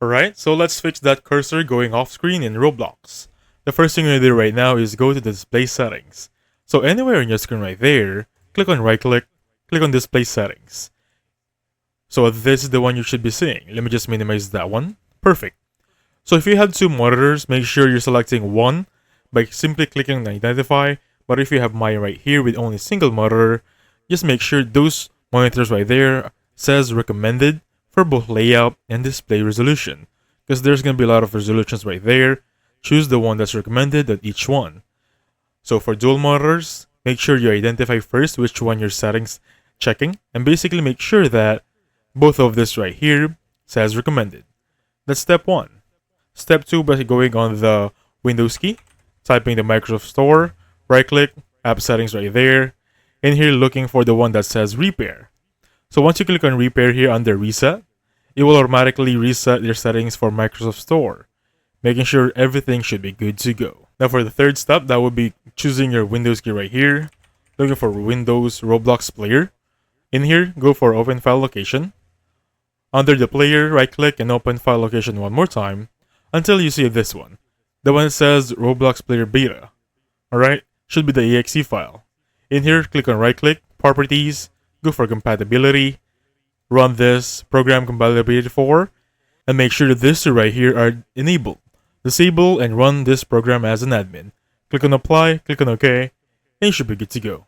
Alright, so let's fix that cursor going off screen in Roblox. The first thing you're gonna do right now is go to the display settings. So anywhere on your screen right there, click on right click on display settings. So this is the one you should be seeing. Let me just minimize that one. Perfect. So if you have two monitors, make sure you're selecting one by simply clicking on identify. But if you have mine right here with only single monitor, just make sure those monitors right there says recommended for both layout and display resolution, because there's going to be a lot of resolutions right there. Choose the one that's recommended at each one. So for dual monitors, make sure you identify first which one your settings checking, and basically make sure that both of this right here says recommended. That's step 1. Step 2, by going on the Windows key, typing the Microsoft Store, right click, app settings right there, and here looking for the one that says repair. So once you click on repair here under reset, it will automatically reset your settings for Microsoft Store, making sure everything should be good to go. Now for the third step, that would be choosing your Windows key right here, looking for Windows Roblox player. In here, go for open file location. Under the player, right click and open file location one more time until you see this one. The one that says Roblox player beta. Alright, should be the exe file. In here, click on right click, properties, go for compatibility, run this program compatibility for, and make sure that these two right here are enabled. Disable and run this program as an admin. Click on apply, click on OK, and you should be good to go.